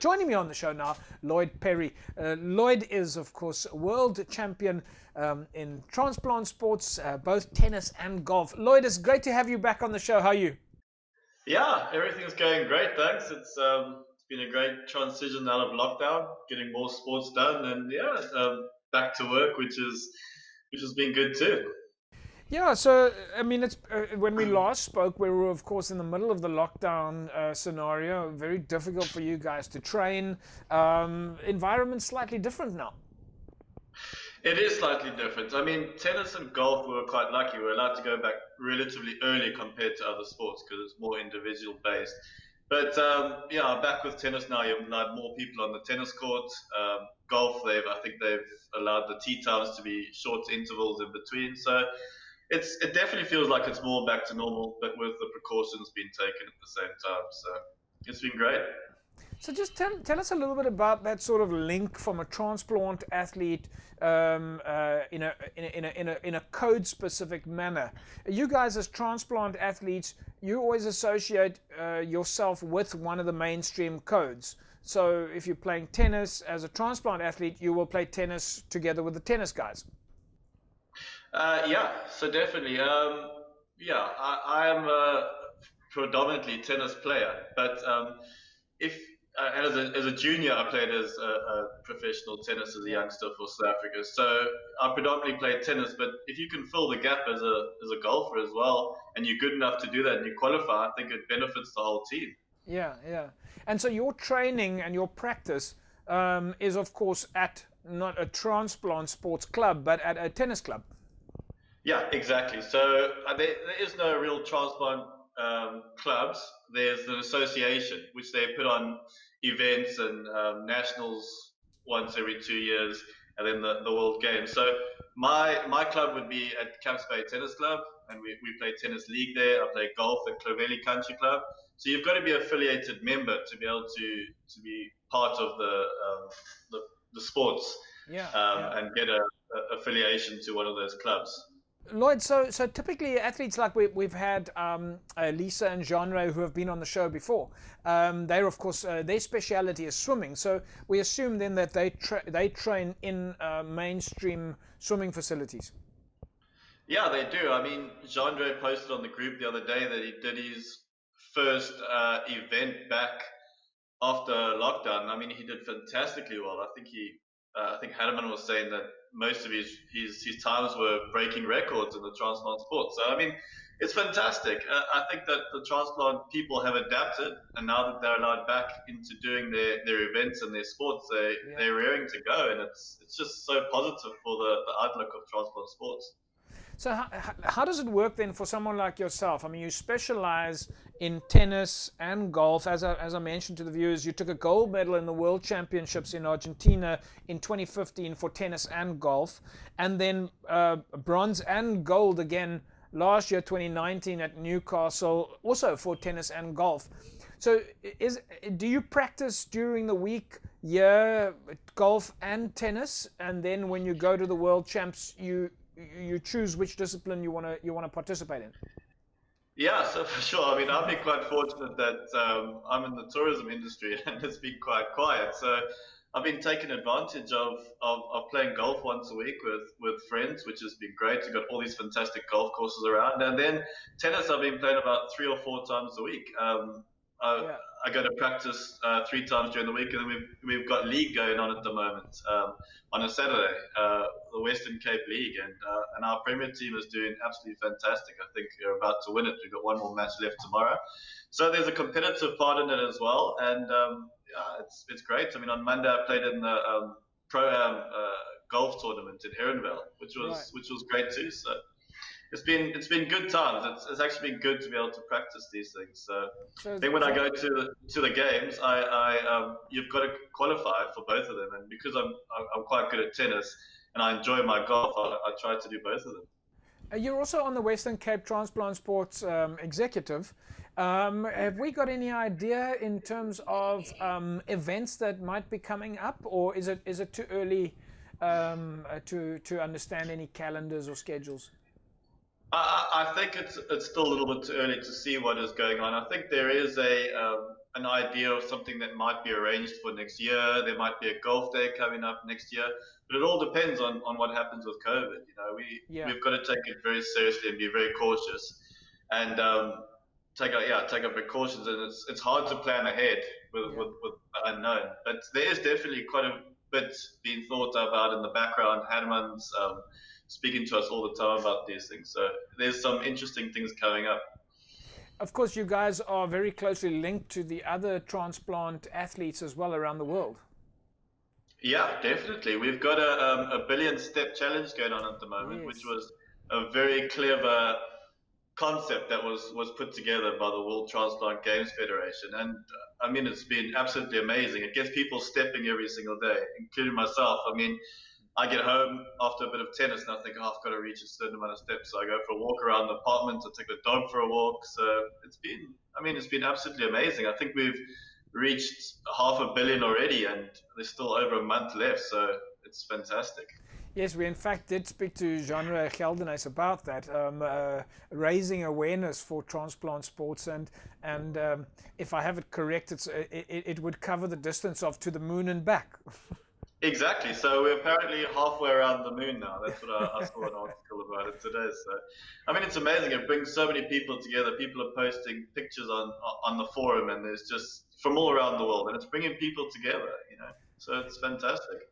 Joining me on the show now, Lloyd Perry. Lloyd is, of course, world champion in transplant sports, both tennis and golf. Lloyd, it's great to have you back on the show. How are you? Yeah, everything's going great, thanks. It's been a great transition out of lockdown, getting more sports done, and yeah, back to work, which has been good too. Yeah, so I mean, it's when we last spoke, we were, of course, in the middle of the lockdown scenario. Very difficult for you guys to train. Environment slightly different now. It is slightly different. I mean, tennis and golf, we were quite lucky. We were allowed to go back relatively early compared to other sports because it's more individual based. But yeah, I'm back with tennis now. You've allowed more people on the tennis court. Golf, I think they've allowed the tee times to be short intervals in between. So it definitely feels like it's more back to normal, but with the precautions being taken at the same time. So it's been great. So just tell us a little bit about that sort of link from a transplant athlete in a code specific manner. You guys as transplant athletes, you always associate yourself with one of the mainstream codes. So if you're playing tennis as a transplant athlete, you will play tennis together with the tennis guys. Yeah, so definitely. Yeah, I am a predominantly tennis player, but if and as a junior, I played as a professional tennis as a Yeah. youngster for South Africa. So I predominantly played tennis, but if you can fill the gap as a golfer as well, and you're good enough to do that and you qualify, I think it benefits the whole team. Yeah, yeah. And so your training and your practice is, of course, at not a transplant sports club, but at a tennis club. Yeah, exactly. So there is no real transplant clubs. There's an association which they put on events and nationals once every 2 years, and then the World Games. So my club would be at Camps Bay Tennis Club, and we play tennis league there. I play golf at Clovelly Country Club. So you've got to be affiliated member to be able to be part of the, the sports Yeah, yeah. and get a affiliation to one of those clubs. Lloyd, so typically athletes like we've had Lisa and Genre who have been on the show before. They're of course their speciality is swimming. So we assume then that they train in mainstream swimming facilities. Yeah, they do. I mean, Jean-Dre posted on the group the other day that he did his first event back after lockdown. I mean, he did fantastically well. I think Hanneman was saying that most of his times were breaking records in the transplant sport. So I mean, it's fantastic. I think that the transplant people have adapted, and now that they're allowed back into doing their events and their sports, Yeah. they're raring to go, and it's just so positive for the outlook of transplant sports. So how does it work then for someone like yourself? I mean, you specialize in tennis and golf. As I mentioned to the viewers, you took a gold medal in the World Championships in Argentina in 2015 for tennis and golf, and then bronze and gold again last year, 2019 at Newcastle, also for tennis and golf. So do you practice during the week, yeah, golf and tennis, and then when you go to the World Champs, you choose which discipline you want to participate in. Yeah, so for sure. I mean, I've been quite fortunate that I'm in the tourism industry and it's been quite quiet. So I've been taking advantage of playing golf once a week with friends, which has been great. We've got all these fantastic golf courses around. And then tennis, I've been playing about 3 or 4 times a week. I, Yeah. I go to practice 3 times during the week, and then we've got league going on at the moment on a Saturday, the Western Cape League, and our Premier team is doing absolutely fantastic. I think we're about to win it. We've got one more match left tomorrow, so there's a competitive part in it as well, and yeah, it's great. I mean, on Monday I played in the pro golf tournament in Heronville, Right. which was great too. So it's been good times. It's actually been good to be able to practice these things. So I So, think when I so go to the games, you've got to qualify for both of them, and because I'm quite good at tennis and I enjoy my golf, I try to do both of them. you're also on the Western Cape Transplant Sports executive. Have we got any idea in terms of events that might be coming up, or is it too early to understand any calendars or schedules? I think it's still a little bit too early to see what is going on. I think there is an idea of something that might be arranged for next year. There might be a golf day coming up next year, but it all depends on what happens with COVID. Yeah. We've got to take it very seriously and be very cautious, and take our precautions. And it's hard to plan ahead with the unknown. But there is definitely quite a bit being thought about in the background. Hanuman's speaking to us all the time about these things. So there's some interesting things coming up. Of course, you guys are very closely linked to the other transplant athletes as well around the world. Yeah, definitely. We've got a billion step challenge going on at the moment, Yes. which was a very clever concept that was put together by the World Transplant Games Federation. And I mean, it's been absolutely amazing. It gets people stepping every single day, including myself. I mean, I get home after a bit of tennis and I think, oh, I've got to reach a certain amount of steps. So I go for a walk around the apartment, I take the dog for a walk. So it's been absolutely amazing. I think we've reached 500 million already and there's still over a month left. So it's fantastic. Yes, we in fact did speak to Genre Geldenhuys about that, raising awareness for transplant sports, and if I have it correct, it would cover the distance of to the moon and back. Exactly. So we're apparently halfway around the moon now. That's what I saw an article about it today. So, I mean, it's amazing. It brings so many people together. People are posting pictures on the forum, and there's just from all around the world, and it's bringing people together. So it's fantastic.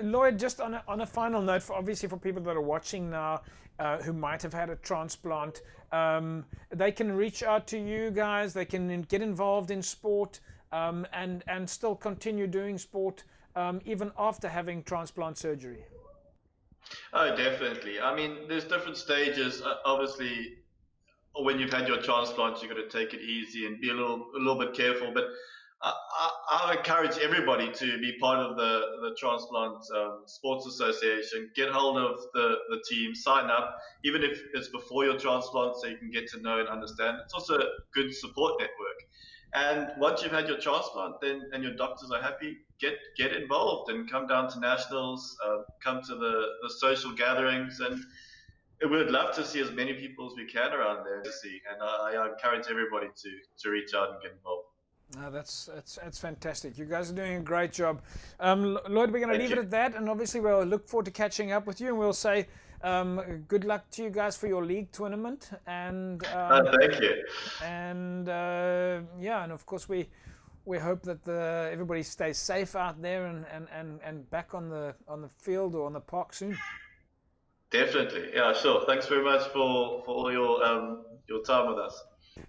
Lloyd, just on a final note, obviously for people that are watching now who might have had a transplant, they can reach out to you guys. They can get involved in sport and still continue doing sport even after having transplant surgery. Oh, definitely. I mean, there's different stages. Obviously, when you've had your transplant, you've got to take it easy and be a little bit careful. But I encourage everybody to be part of the Transplant Sports Association. Get hold of the team, sign up, even if it's before your transplant, so you can get to know and understand. It's also a good support network. And once you've had your transplant, and your doctors are happy, get involved and come down to nationals, come to the social gatherings, and we would love to see as many people as we can around there to see. And I encourage everybody to reach out and get involved. No, that's fantastic. You guys are doing a great job. Lloyd, we're going to leave it at that, and obviously we'll look forward to catching up with you, and we'll say good luck to you guys for your league tournament. And thank you. And and of course we hope that everybody stays safe out there and back on the field or on the park soon. Definitely, yeah, sure. Thanks very much for all your time with us.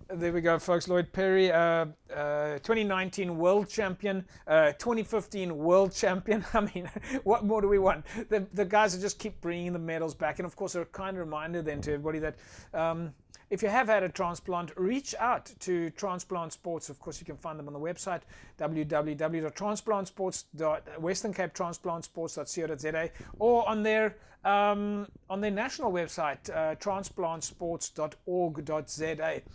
There we go, folks. Lloyd Perry, 2019 world champion, 2015 world champion. I mean, what more do we want? The guys that just keep bringing the medals back. And of course, a kind reminder then to everybody that if you have had a transplant, reach out to Transplant Sports. Of course, you can find them on the website, www.westerncapetransplantsports.co.za, or on their national website, transplantsports.org.za.